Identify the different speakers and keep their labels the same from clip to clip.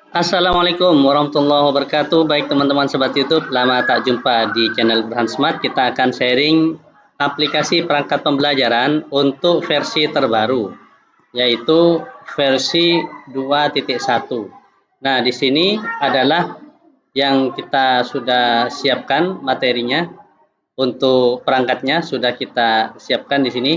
Speaker 1: Assalamualaikum warahmatullahi wabarakatuh. Baik teman-teman sobat YouTube, lama tak jumpa di channel Burhan Smart. Kita akan sharing aplikasi perangkat pembelajaran untuk versi terbaru, yaitu versi 2.1. Nah, di sini adalah yang kita sudah siapkan materinya untuk perangkatnya sudah kita siapkan di sini.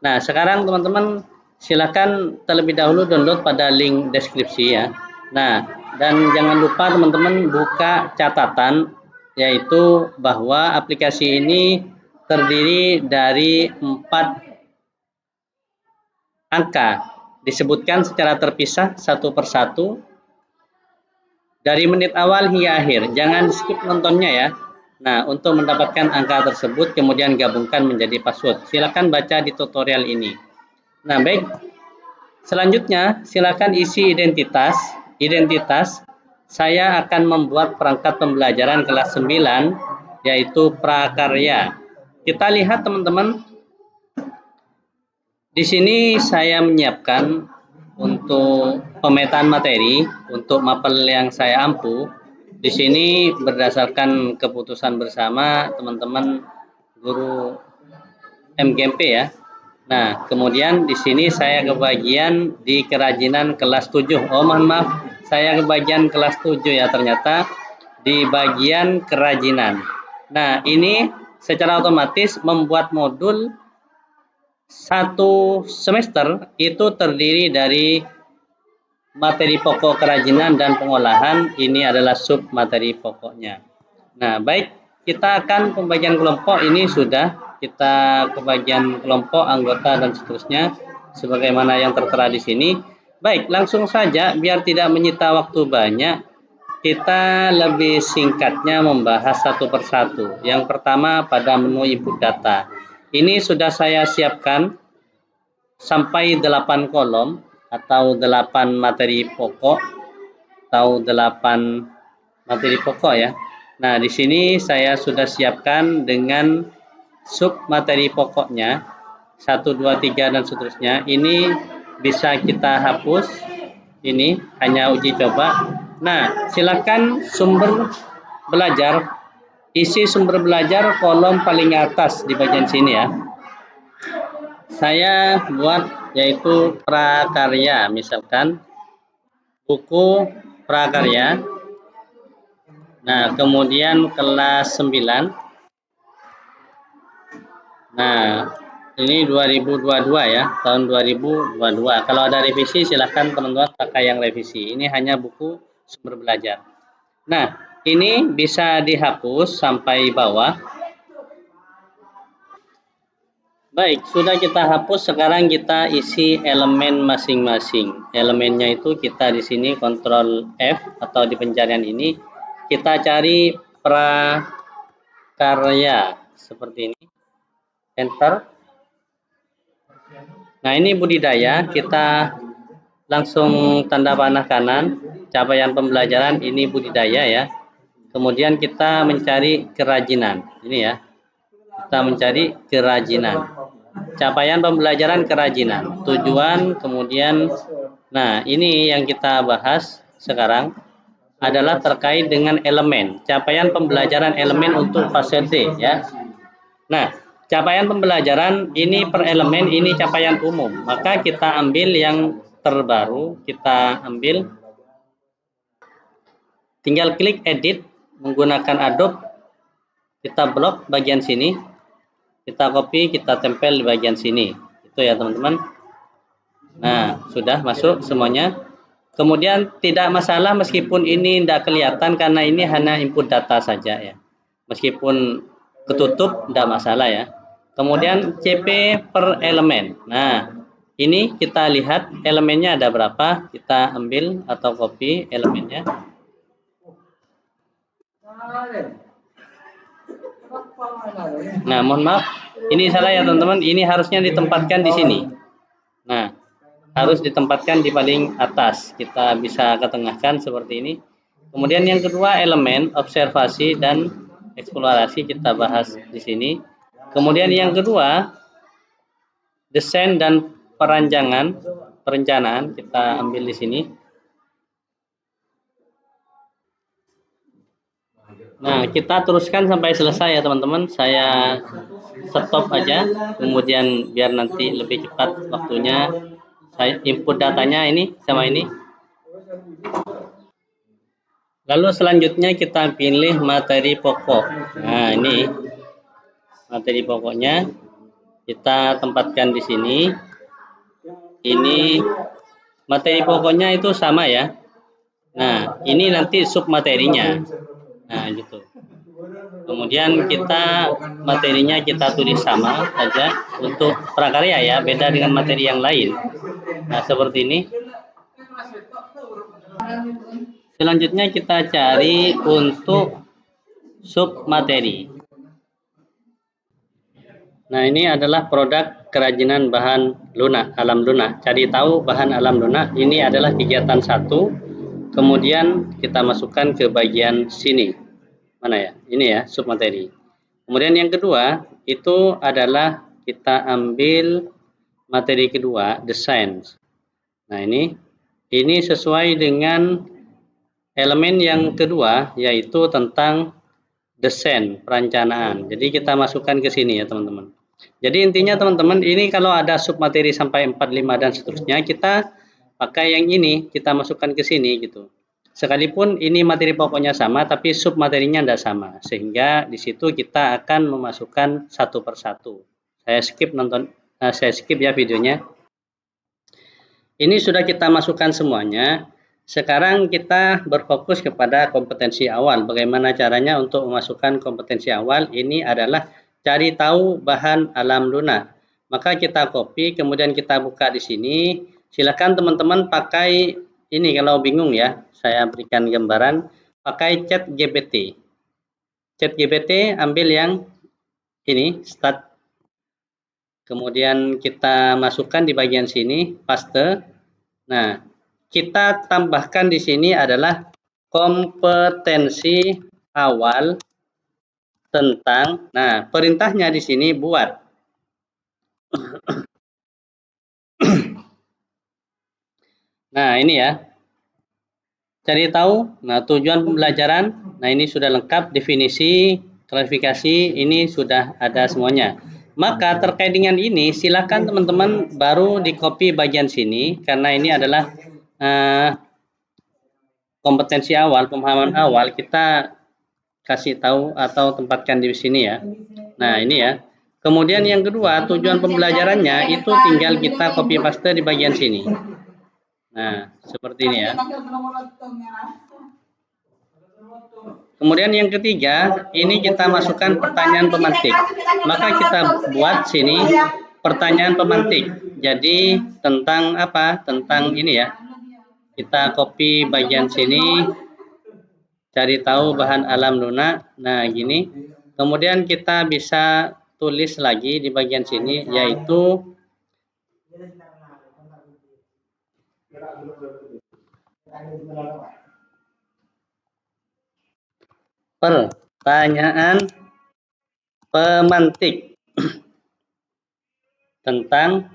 Speaker 1: Nah, sekarang teman-teman silakan terlebih dahulu download pada link deskripsi ya. Nah, dan jangan lupa teman-teman buka catatan, yaitu bahwa aplikasi ini terdiri dari 4 angka, disebutkan secara terpisah satu persatu dari menit awal hingga akhir. Jangan skip nontonnya ya. Nah, untuk mendapatkan angka tersebut kemudian gabungkan menjadi password. Silakan baca di tutorial ini. Nah, baik. Selanjutnya, silakan isi identitas. Identitas, saya akan membuat perangkat pembelajaran kelas 9, yaitu prakarya. Kita lihat teman-teman, di sini saya menyiapkan untuk pemetaan materi, untuk mapel yang saya ampu. Di sini berdasarkan keputusan bersama teman-teman guru MGMP ya. Nah, kemudian di sini saya kebagian di kerajinan kelas 7. Oh, mohon maaf, saya kebagian kelas 7 ya ternyata di bagian kerajinan. Nah, ini secara otomatis membuat modul satu semester itu terdiri dari materi pokok kerajinan dan pengolahan. Ini adalah sub materi pokoknya. Nah, baik, kita akan pembagian kelompok ini sudah kita kebagian kelompok, anggota dan seterusnya sebagaimana yang tertera di sini. Baik, langsung saja biar tidak menyita waktu banyak, kita lebih singkatnya membahas satu persatu. Yang pertama pada menu input data. Ini sudah saya siapkan sampai 8 kolom atau 8 materi pokok atau 8 materi pokok ya. Nah, di sini saya sudah siapkan dengan sub materi pokoknya 1, 2, 3 dan seterusnya. Ini bisa kita hapus. Ini hanya uji coba. Nah, silakan sumber belajar, isi sumber belajar kolom paling atas di bagian sini ya. Saya buat yaitu prakarya, misalkan buku prakarya. Nah, kemudian kelas 9. Nah, ini 2022 ya, tahun 2022. Kalau ada revisi silahkan teman-teman pakai yang revisi. Ini hanya buku sumber belajar. Nah, ini bisa dihapus sampai bawah. Baik, sudah kita hapus, sekarang kita isi elemen masing-masing. Elemennya itu kita di sini Ctrl F atau di pencarian ini kita cari prakarya seperti ini. Enter. Nah, ini budidaya, kita langsung tanda panah kanan, capaian pembelajaran ini budidaya ya. Kemudian kita mencari kerajinan. Ini ya. Kita mencari kerajinan. Capaian pembelajaran kerajinan. Tujuan, kemudian nah, ini yang kita bahas sekarang adalah terkait dengan elemen. Capaian pembelajaran elemen untuk fase D ya. Nah, capaian pembelajaran ini per elemen, ini capaian umum. Maka kita ambil yang terbaru, kita ambil, tinggal klik edit menggunakan Adobe, kita blok bagian sini, kita copy, kita tempel di bagian sini. Itu ya teman-teman. Nah, sudah masuk semuanya. Kemudian tidak masalah meskipun ini tidak kelihatan karena ini hanya input data saja ya. Meskipun ketutup tidak masalah ya. Kemudian CP per elemen. Nah, ini kita lihat elemennya ada berapa. Kita ambil atau copy elemennya. Nah, mohon maaf, ini salah ya teman-teman. Ini harusnya ditempatkan di sini. Nah, harus ditempatkan di paling atas. Kita bisa ketengahkan seperti ini. Kemudian yang kedua elemen observasi dan eksplorasi kita bahas di sini. Kemudian yang kedua desain dan perencanaan kita ambil di sini. Nah, kita teruskan sampai selesai ya teman-teman. Saya stop aja, kemudian biar nanti lebih cepat waktunya. Saya input datanya ini sama ini. Lalu selanjutnya kita pilih materi pokok. Nah, ini materi pokoknya kita tempatkan di sini. Ini materi pokoknya itu sama ya. Nah, ini nanti sub materinya. Nah, gitu. Kemudian kita materinya kita tulis sama saja untuk prakarya ya, beda dengan materi yang lain. Nah, seperti ini. Selanjutnya kita cari untuk sub materi. Nah, ini adalah produk kerajinan bahan lunak, alam lunak. Cari tahu bahan alam lunak. Ini adalah kegiatan 1. Kemudian kita masukkan ke bagian sini. Mana ya? Ini ya, sub materi. Kemudian yang kedua, itu adalah kita ambil materi kedua, desain. Nah, ini sesuai dengan elemen yang kedua, yaitu tentang desain, perencanaan. Jadi kita masukkan ke sini ya teman-teman. Jadi intinya teman-teman, ini kalau ada sub materi sampai 4, 5 dan seterusnya, kita pakai yang ini, kita masukkan ke sini gitu. Sekalipun ini materi pokoknya sama, tapi sub materinya tidak sama. Sehingga di situ kita akan memasukkan satu persatu. Saya skip ya videonya. Ini sudah kita masukkan semuanya. Sekarang kita berfokus kepada kompetensi awal. Bagaimana caranya untuk memasukkan kompetensi awal? Ini adalah cari tahu bahan alam lunak. Maka kita copy, kemudian kita buka di sini. Silakan teman-teman pakai ini kalau bingung ya. Saya berikan gambaran. Pakai ChatGPT. ChatGPT ambil yang ini, start. Kemudian kita masukkan di bagian sini, paste. Nah, kita tambahkan di sini adalah kompetensi awal tentang, nah perintahnya di sini buat. Nah, ini ya. Cari tahu, nah tujuan pembelajaran, nah ini sudah lengkap, definisi, klasifikasi, ini sudah ada semuanya. Maka terkait dengan ini, silakan teman-teman baru di copy bagian sini, karena ini adalah kompetensi awal, pemahaman awal, kita kasih tahu atau tempatkan di sini ya. Nah, ini ya. Kemudian yang kedua, tujuan pembelajarannya itu tinggal kita copy paste di bagian sini. Nah, seperti ini ya. Kemudian yang ketiga, ini kita masukkan pertanyaan pemantik. Maka kita buat sini pertanyaan pemantik. Jadi tentang apa? Tentang ini ya. Kita copy bagian sini, cari tahu bahan alam lunak. Nah, gini. Kemudian kita bisa tulis lagi di bagian sini, yaitu pertanyaan pemantik tentang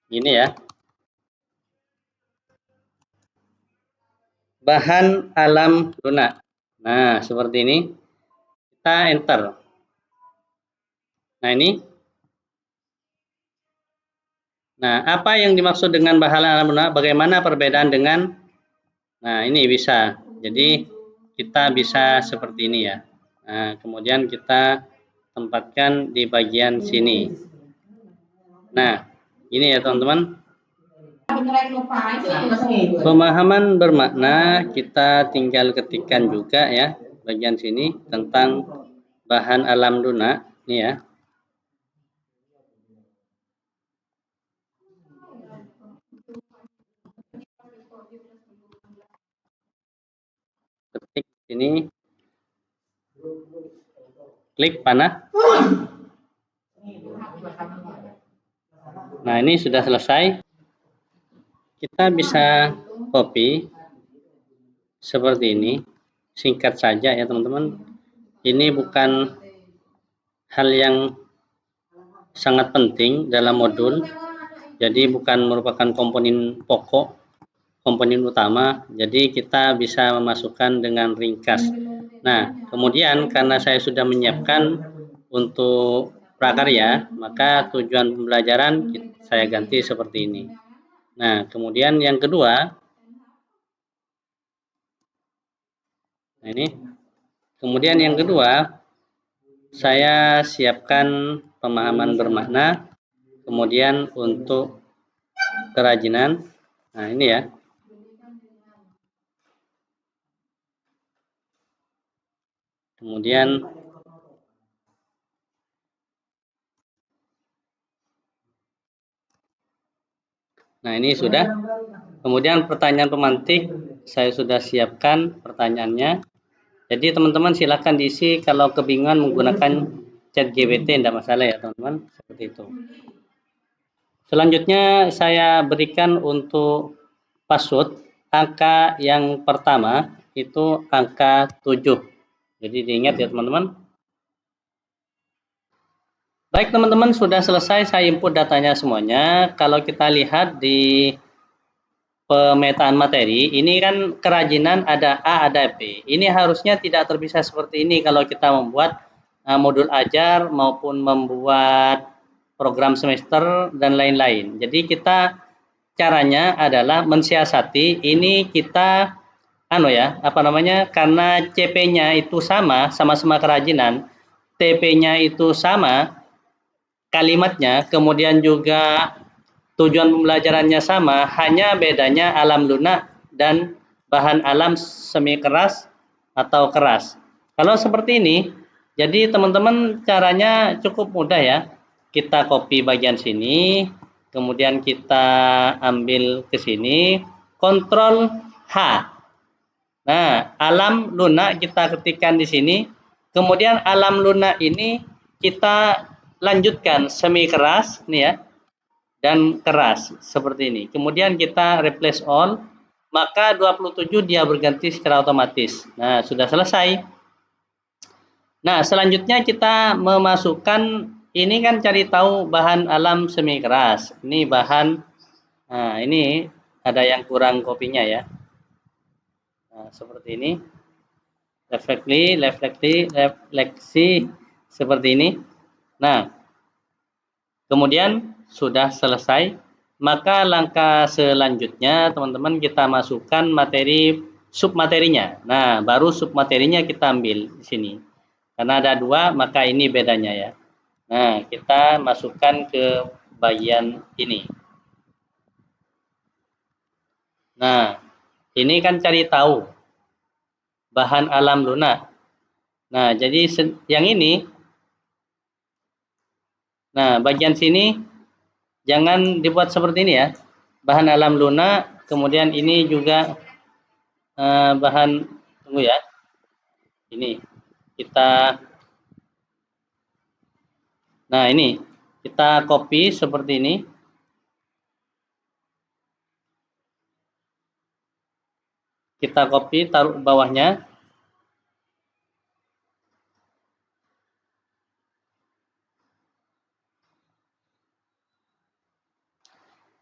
Speaker 1: ini ya, bahan alam lunak. Nah, seperti ini. Kita enter. Nah, ini. Nah, apa yang dimaksud dengan bahan alam lunak? Bagaimana perbedaan dengan, nah ini bisa. Jadi kita bisa seperti ini ya. Nah, kemudian kita tempatkan di bagian sini. Nah, ini ya teman-teman. Pemahaman bermakna kita tinggal ketikkan juga ya bagian sini tentang bahan alam lunak. Ini ya. Ketik sini, klik panah. Nah, ini sudah selesai. Kita bisa copy seperti ini, singkat saja ya teman-teman. Ini bukan hal yang sangat penting dalam modul, jadi bukan merupakan komponen pokok, komponen utama. Jadi kita bisa memasukkan dengan ringkas. Nah, kemudian karena saya sudah menyiapkan untuk prakarya, maka tujuan pembelajaran saya ganti seperti ini. Nah, kemudian yang kedua, nah ini, kemudian yang kedua, saya siapkan pemahaman bermakna, kemudian untuk kerajinan. Nah, ini ya. Kemudian nah, ini sudah. Kemudian pertanyaan pemantik saya sudah siapkan pertanyaannya. Jadi teman-teman silakan diisi, kalau kebingungan menggunakan chat GPT tidak masalah ya teman-teman, seperti itu. Selanjutnya saya berikan untuk password angka yang pertama itu angka 7. Jadi diingat ya teman-teman. Baik teman-teman, sudah selesai saya input datanya semuanya. Kalau kita lihat di pemetaan materi, ini kan kerajinan ada A, ada B. Ini harusnya tidak terpisah seperti ini kalau kita membuat modul ajar maupun membuat program semester dan lain-lain. Jadi kita caranya adalah mensiasati ini kita karena CP-nya itu sama-sama kerajinan, TP-nya itu sama, kalimatnya, kemudian juga tujuan pembelajarannya sama, hanya bedanya alam lunak dan bahan alam semi keras atau keras. Kalau seperti ini, jadi teman-teman caranya cukup mudah ya. Kita copy bagian sini, kemudian kita ambil ke sini, Ctrl H. Nah, alam lunak kita ketikkan di sini, kemudian alam lunak ini kita lanjutkan semi keras, nih ya, dan keras seperti ini. Kemudian kita replace all, maka 27 dia berganti secara otomatis. Nah, sudah selesai. Nah, selanjutnya kita memasukkan, ini kan cari tahu bahan alam semi keras. Ini bahan, nah ini ada yang kurang kopinya ya. Nah, seperti ini. Refleksi seperti ini. Nah, kemudian sudah selesai, maka langkah selanjutnya teman-teman kita masukkan materi submaterinya. Nah, baru submaterinya kita ambil di sini. Karena ada dua, maka ini bedanya ya. Nah, kita masukkan ke bagian ini. Nah, ini kan cari tahu bahan alam lunak. Nah, jadi yang ini, nah bagian sini jangan dibuat seperti ini ya. Bahan alam lunak, kemudian ini juga bahan, tunggu ya. Ini kita, nah ini kita copy seperti ini. Kita copy, taruh bawahnya.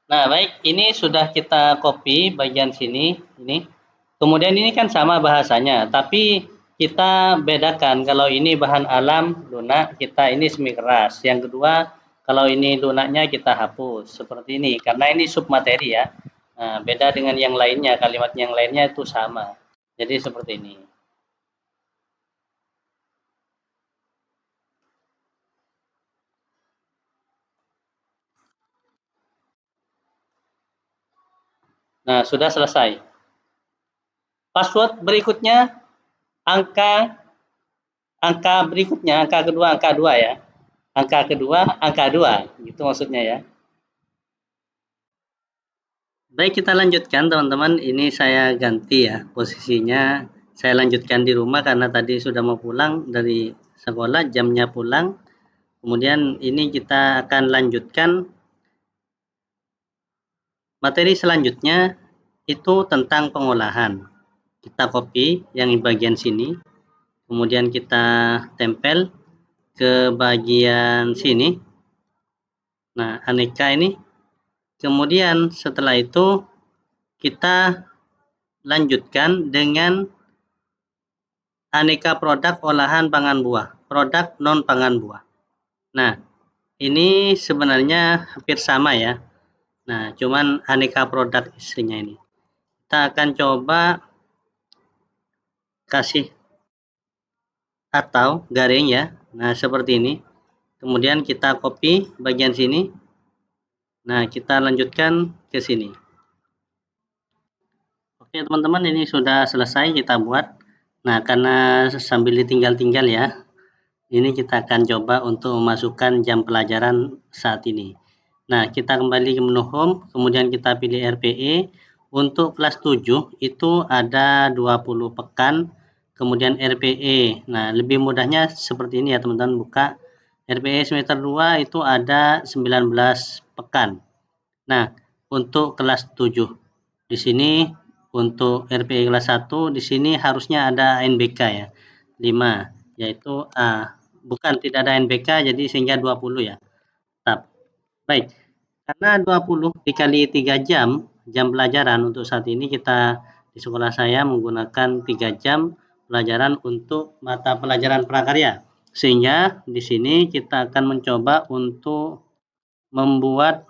Speaker 1: Nah, baik, ini sudah kita copy bagian sini, ini. Kemudian ini kan sama bahasanya, tapi kita bedakan kalau ini bahan alam lunak, kita ini semi keras. Yang kedua, kalau ini lunaknya kita hapus seperti ini, karena ini submateri ya. Nah, beda dengan yang lainnya, kalimat yang lainnya itu sama. Jadi seperti ini. Nah, sudah selesai. Password berikutnya angka berikutnya, angka dua ya. Angka dua, gitu maksudnya ya. Baik, kita lanjutkan teman-teman. Ini saya ganti ya posisinya. Saya lanjutkan di rumah karena tadi sudah mau pulang dari sekolah, jamnya pulang. Kemudian ini kita akan lanjutkan materi selanjutnya, itu tentang pengolahan. Kita copy yang di bagian sini, kemudian kita tempel ke bagian sini. Nah, aneka ini. Kemudian setelah itu kita lanjutkan dengan aneka produk olahan pangan buah, produk non pangan buah. Nah, ini sebenarnya hampir sama ya. Nah, cuman aneka produk isinya ini. Kita akan coba kasih atau garing ya. Nah, seperti ini. Kemudian kita copy bagian sini. Nah, kita lanjutkan ke sini. Oke, teman-teman, ini sudah selesai kita buat. Nah, karena sambil ditinggal-tinggal ya. Ini kita akan coba untuk memasukkan jam pelajaran saat ini. Nah, kita kembali ke menu home, kemudian kita pilih RPE. Untuk kelas 7 itu ada 20 pekan, kemudian RPE. Nah, lebih mudahnya seperti ini ya teman-teman, buka RPE semester 2 itu ada 19 pekan. Nah, untuk kelas 7 di sini untuk RPE kelas 1 di sini harusnya ada NBK ya, 5, yaitu bukan tidak ada NBK jadi sehingga 20 ya. Baik. Karena 20 dikali 3 jam pelajaran untuk saat ini kita di sekolah saya menggunakan 3 jam pelajaran untuk mata pelajaran prakarya. Sehingga di sini kita akan mencoba untuk membuat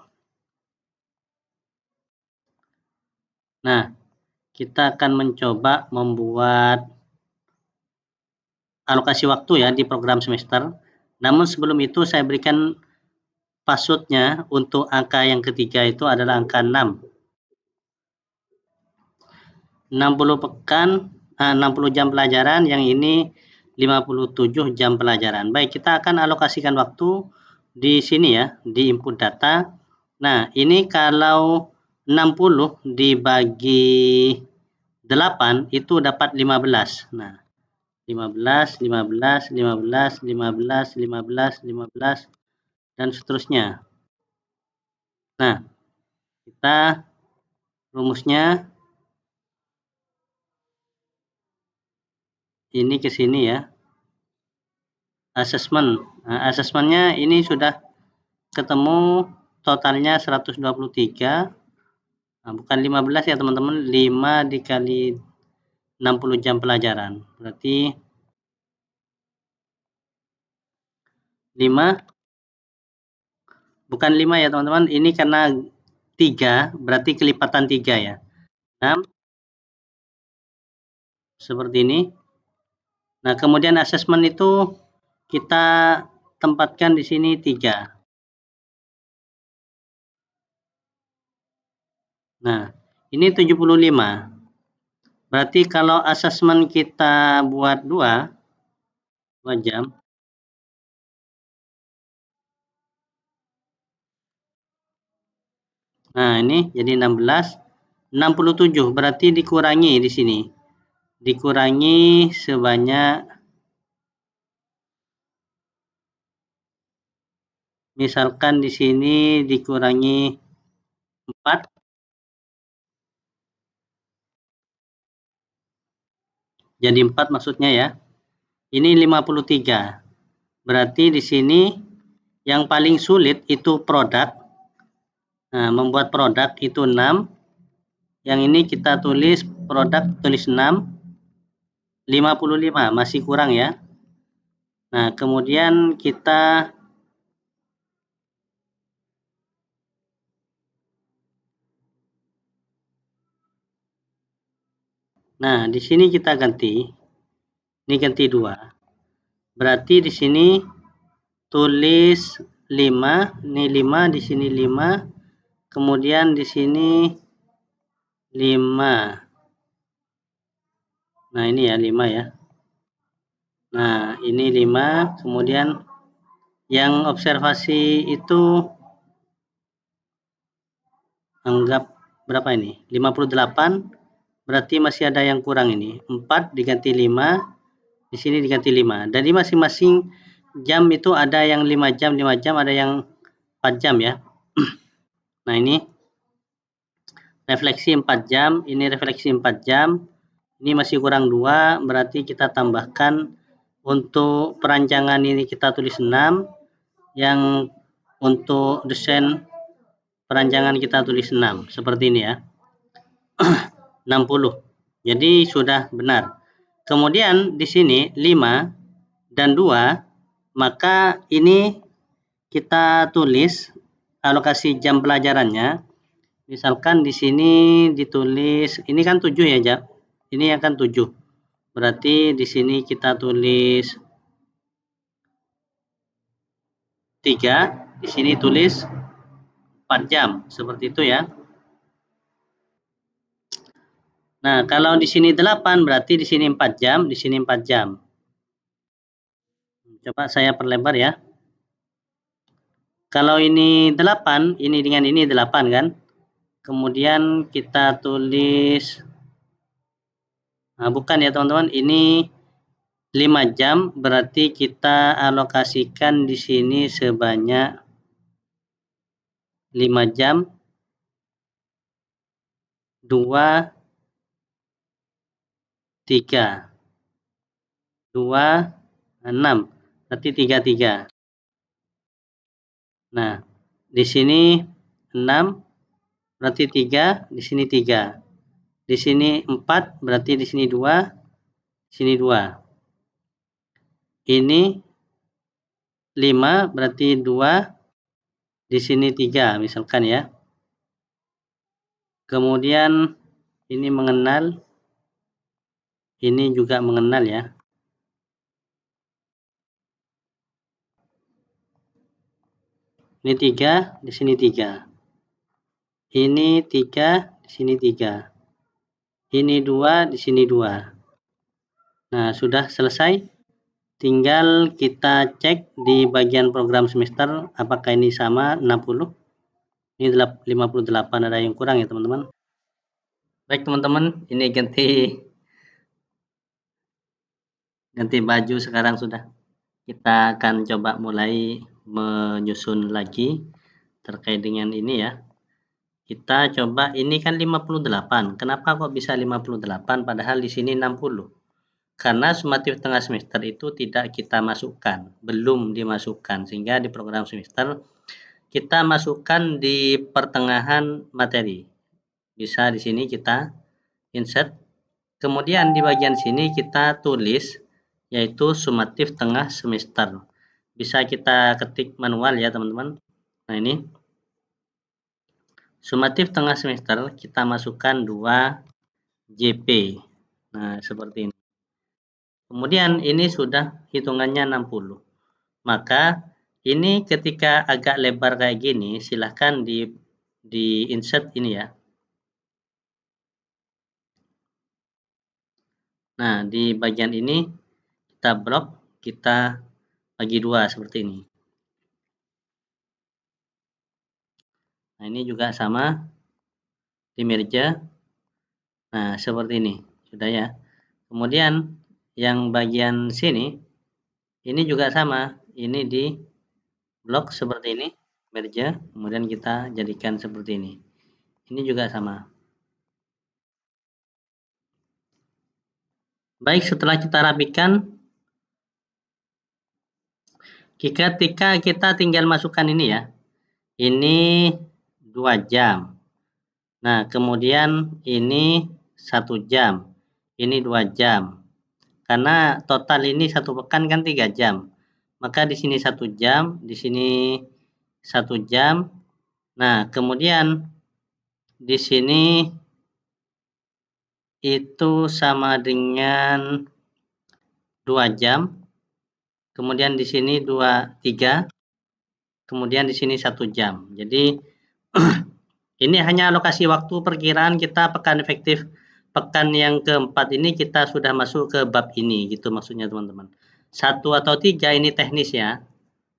Speaker 1: kita akan mencoba membuat alokasi waktu ya di program semester. Namun sebelum itu saya berikan passwordnya untuk angka yang ketiga itu adalah angka 6. 60 pekan, 60 jam pelajaran, yang ini 57 jam pelajaran. Baik, kita akan alokasikan waktu di sini ya, di input data. Nah, ini kalau 60 dibagi 8 itu dapat 15. Nah, 15, 15, 15, 15, 15, 15, dan seterusnya. Nah, kita rumusnya ini ke sini ya. Assessment. Nah, assessmentnya ini sudah ketemu totalnya 123. Nah, bukan 15 ya teman-teman, 5 dikali 60 jam pelajaran. Berarti 5, bukan 5 ya teman-teman, ini karena 3, berarti kelipatan 3 ya. 6, seperti ini. Nah, kemudian assessment itu kita tempatkan di sini 3. Nah, ini 75. Berarti kalau assessment kita buat 2 jam. Nah, ini jadi 16. 67 berarti dikurangi di sini. Dikurangi sebanyak, misalkan di sini dikurangi 4. Jadi 4 maksudnya ya. Ini 53. Berarti di sini yang paling sulit itu produk. Nah, membuat produk itu 6. Yang ini kita tulis produk, tulis 6. 55 masih kurang ya. Nah, kemudian kita di sini kita ganti. Ini ganti 2. Berarti di sini tulis 5, ini 5, di sini 5. Kemudian di sini 5. Nah, ini ya 5 ya. Nah, ini 5, kemudian yang observasi itu anggap berapa ini? 58. Berarti masih ada yang kurang ini. 4 diganti 5, di sini diganti 5. Dari masing-masing jam itu ada yang 5 jam, 5 jam, ada yang 4 jam ya. Nah, ini refleksi 4 jam, ini refleksi 4 jam. Ini masih kurang 2, berarti kita tambahkan untuk perancangan ini kita tulis 6, yang untuk desain perancangan kita tulis 6, seperti ini ya. 60. Jadi sudah benar. Kemudian di sini 5 dan 2, maka ini kita tulis alokasi jam pelajarannya. Misalkan di sini ditulis, ini kan 7 ya, Jak. Ini akan 7. Berarti di sini kita tulis 3, di sini tulis 4 jam, seperti itu ya. Nah, kalau di sini 8, berarti di sini 4 jam, di sini 4 jam. Coba saya perlebar ya. Kalau ini 8, ini dengan ini 8 kan. Kemudian kita tulis, nah bukan ya teman-teman, ini 5 jam, berarti kita alokasikan di sini sebanyak 5 jam, 2, 3, 2, 6, berarti 33. Nah, di sini 6, berarti 3, di sini 3. Di sini 4, berarti di sini 2, di sini 2. Ini 5, berarti 2, di sini 3, misalkan ya. Kemudian ini mengenal, ini juga mengenal ya. Ini 3, di sini 3. Ini 3, di sini 3. Ini 2, di sini 2. Nah, sudah selesai. Tinggal kita cek di bagian program semester apakah ini sama 60. Ini 58, ada yang kurang ya teman-teman. Baik teman-teman, ini ganti baju sekarang sudah. Kita akan coba mulai menyusun lagi terkait dengan ini ya. Kita coba, ini kan 58. Kenapa kok bisa 58 padahal di sini 60? Karena sumatif tengah semester itu tidak kita masukkan, belum dimasukkan, sehingga di program semester kita masukkan di pertengahan materi. Bisa di sini kita insert, kemudian di bagian sini kita tulis yaitu sumatif tengah semester. Bisa kita ketik manual ya teman-teman. Nah ini sumatif tengah semester kita masukkan 2 JP. Nah seperti ini. Kemudian ini sudah hitungannya 60. Maka ini ketika agak lebar kayak gini, silahkan di insert ini ya. Nah, di bagian ini kita blok, kita bagi 2 seperti ini. Nah, ini juga sama, di merge. Nah, seperti ini. Sudah ya. Kemudian yang bagian sini, ini juga sama. Ini di blok seperti ini, merge. Kemudian kita jadikan seperti ini. Ini juga sama. Baik, setelah kita rapikan, ketika kita tinggal masukkan ini ya. Ini 2 jam. Nah, kemudian ini 1 jam. Ini 2 jam. Karena total ini 1 pekan kan 3 jam. Maka di sini 1 jam, di sini 1 jam. Nah, kemudian di sini itu sama dengan 2 jam. Kemudian di sini 3. Kemudian di sini 1 jam. Jadi ini hanya alokasi waktu perkiraan kita pekan efektif pekan yang keempat ini kita sudah masuk ke bab ini gitu maksudnya teman-teman. 1 atau 3 ini teknis ya.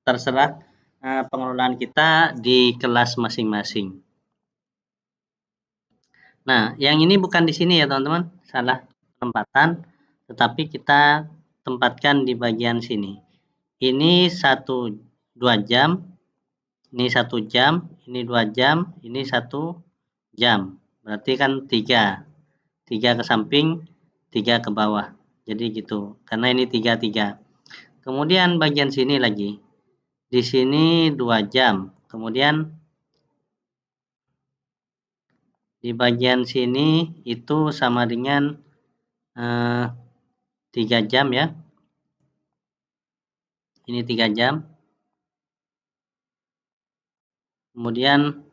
Speaker 1: Terserah pengelolaan kita di kelas masing-masing. Nah, yang ini bukan di sini ya teman-teman. Salah penempatan, tetapi kita tempatkan di bagian sini. Ini 2 jam, ini 1 jam, ini 2 jam, ini 1 jam. Berarti kan 3. 3 ke samping, 3 ke bawah. Jadi gitu. Karena ini 3. Kemudian bagian sini lagi. Di sini 2 jam. Kemudian di bagian sini itu sama dengan 3 jam ya. Ini 3 jam. Kemudian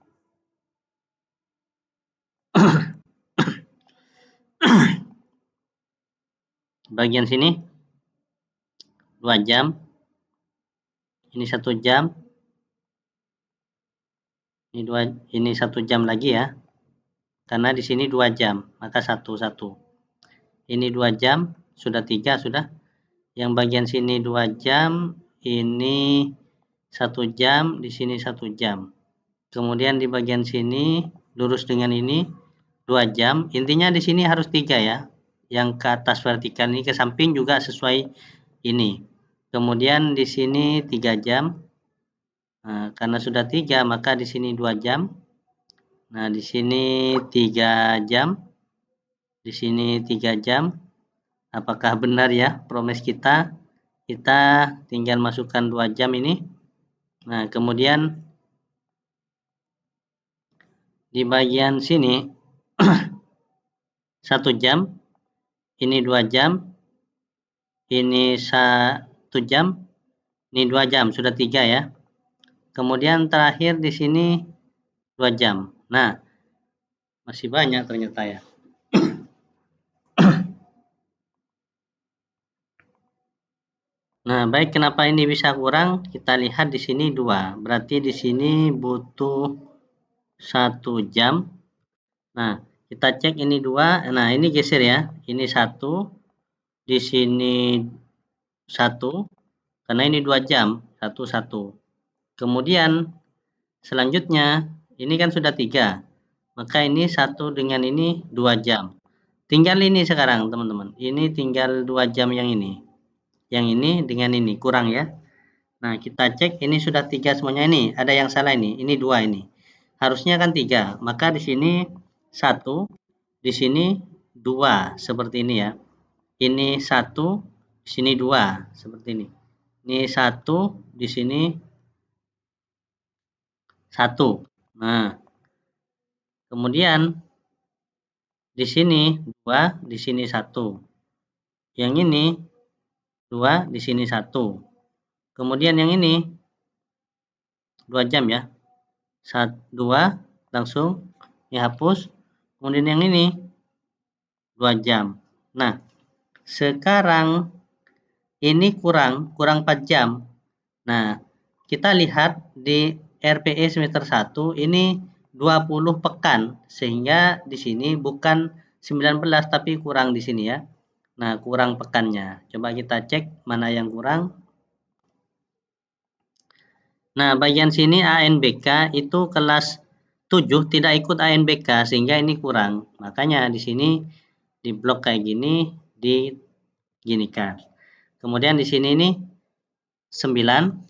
Speaker 1: bagian sini 2 jam. Ini 1 jam. Ini 1 jam lagi ya. Karena di sini 2 jam, maka 1. Ini 2 jam, sudah 3 sudah. Yang bagian sini 2 jam, ini 1 jam, di sini 1 jam. Kemudian di bagian sini lurus dengan ini 2 jam. Intinya di sini harus 3 ya. Yang ke atas vertikal ini ke samping juga sesuai ini. Kemudian di sini 3 jam. Nah, karena sudah 3 maka di sini 2 jam. Nah, di sini 3 jam. Di sini 3 jam. Apakah benar ya promes kita? Kita tinggal masukkan 2 jam ini. Nah, kemudian di bagian sini 1 jam. Ini 2 jam. Ini 1 jam. Ini 2 jam, sudah 3 ya. Kemudian terakhir di sini 2 jam. Nah, masih banyak ternyata ya. Nah, baik, kenapa ini bisa kurang? Kita lihat di sini 2. Berarti di sini butuh 1 jam. Nah, kita cek ini 2. Nah, ini geser ya. Ini 1. Di sini 1. Karena ini 2 jam. 1. Kemudian selanjutnya ini kan sudah 3. Maka ini 1 dengan ini 2 jam. Tinggal ini sekarang teman-teman. Ini tinggal 2 jam yang ini. Yang ini dengan ini kurang ya. Nah, kita cek ini sudah 3 semuanya ini. Ada yang salah ini. Ini 2 ini. Harusnya kan 3. Maka di sini 1, di sini 2 seperti ini ya. Ini 1, di sini 2 seperti ini. Ini 1, di sini 1. Nah, kemudian di sini 2, di sini 1. Yang ini 2, di sini 1. Kemudian yang ini 2 jam ya. 2 langsung dihapus. Kemudian yang ini 2 jam. Nah, sekarang ini kurang 4 jam. Nah, kita lihat di RPE semester 1 ini 20 pekan, sehingga di sini bukan 19 tapi kurang di sini ya. Nah, kurang pekannya. Coba kita cek mana yang kurang. Nah, bagian sini ANBK itu kelas 7 tidak ikut ANBK sehingga ini kurang. Makanya di sini di blok kayak gini diginikan. Kemudian di sini ini 9.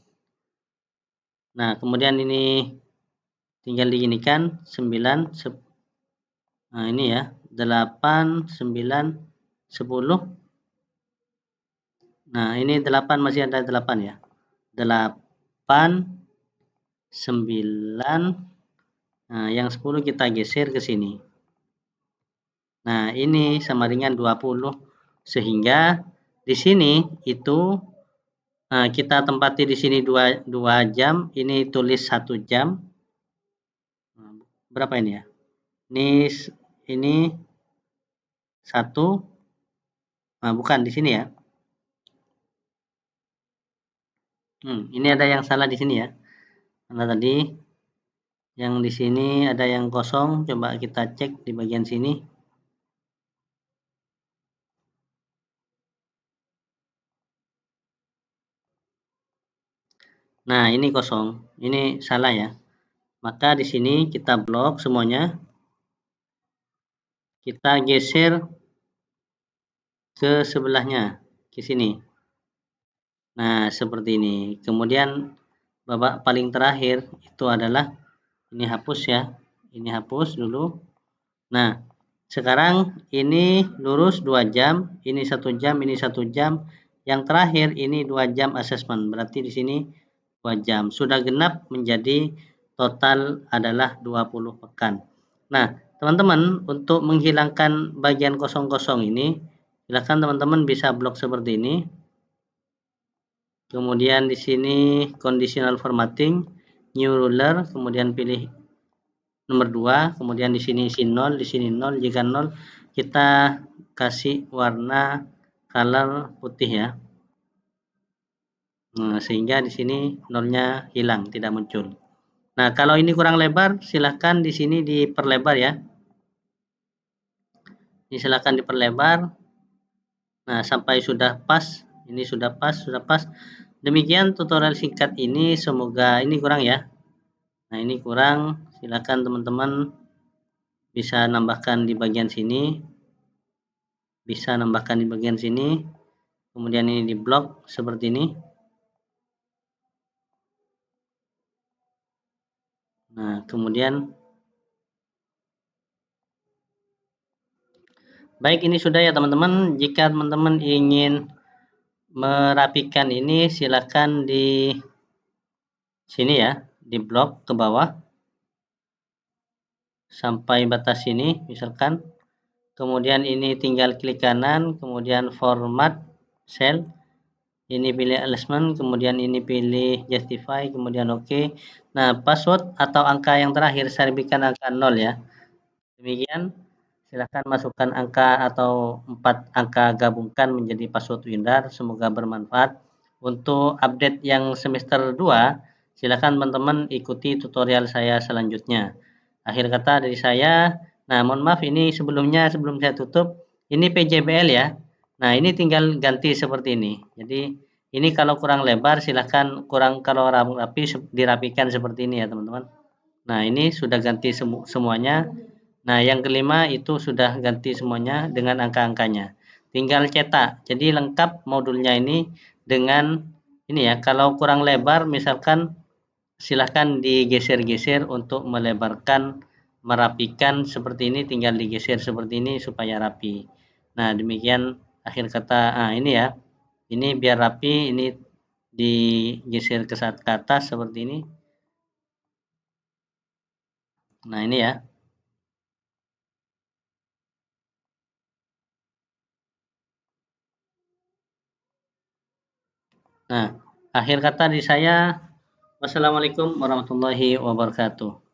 Speaker 1: Nah, kemudian ini tinggal diginikan 9. Nah, ini ya 8, 9, 10. Nah, ini 8 masih ada 8 ya. 8, 9. Nah, yang 10 kita geser ke sini. Nah, ini sama dengan 20. Sehingga di sini itu kita tempati di sini 2 jam, ini tulis 1 jam. Berapa ini ya? Ini 1. Nah, bukan di sini ya. Ini ada yang salah di sini ya. Karena tadi yang di sini ada yang kosong, coba kita cek di bagian sini. Nah, ini kosong. Ini salah ya. Maka di sini kita blok semuanya. Kita geser ke sebelahnya, ke sini. Nah, seperti ini. Kemudian babak paling terakhir itu adalah ini hapus ya. Ini hapus dulu. Nah, sekarang ini lurus 2 jam, ini 1 jam, ini 1 jam. Yang terakhir ini 2 jam asesmen. Berarti di sini 2 jam. Sudah genap menjadi total adalah 20 pekan. Nah, teman-teman, untuk menghilangkan bagian kosong-kosong ini, Silakan teman-teman bisa blok seperti ini. Kemudian di sini conditional formatting, new ruler, kemudian pilih nomor 2, kemudian di sini isi 0, di sini 0, jika 0 kita kasih warna color putih ya. Nah, sehingga di sini nolnya hilang, tidak muncul. Nah, kalau ini kurang lebar, silahkan di sini diperlebar ya. Ini silahkan diperlebar. Nah, sampai sudah pas. Ini sudah pas, sudah pas. Demikian tutorial singkat ini, semoga ini kurang ya. Nah, ini kurang, silakan teman-teman bisa nambahkan di bagian sini. Bisa nambahkan di bagian sini. Kemudian ini di blok seperti ini. Nah, kemudian baik, ini sudah ya teman-teman. Jika teman-teman ingin merapikan ini, silakan di sini ya, di blok ke bawah sampai batas sini misalkan. Kemudian ini tinggal klik kanan, kemudian format cell, ini pilih alignment, kemudian ini pilih justify, kemudian oke. Nah, password atau angka yang terakhir saya berikan angka 0 ya. Demikian, silahkan masukkan angka atau 4 angka gabungkan menjadi password Windar, semoga bermanfaat. Untuk update yang semester 2, silakan teman-teman ikuti tutorial saya selanjutnya. Akhir kata dari saya, nah mohon maaf ini sebelumnya sebelum saya tutup, ini PJBL ya. Nah ini tinggal ganti seperti ini. Jadi ini kalau kurang lebar silahkan kalau rapi dirapikan seperti ini ya teman-teman. Nah ini sudah ganti semuanya. Nah yang kelima itu sudah ganti semuanya dengan angka-angkanya. Tinggal cetak. Jadi lengkap modulnya ini dengan ini ya. Kalau kurang lebar misalkan silahkan digeser-geser untuk melebarkan, merapikan seperti ini, tinggal digeser seperti ini supaya rapi. Nah demikian akhir kata. Ini ya, ini biar rapi, ini digeser ke atas seperti ini. Nah ini ya. Nah akhir kata di saya, wassalamualaikum warahmatullahi wabarakatuh.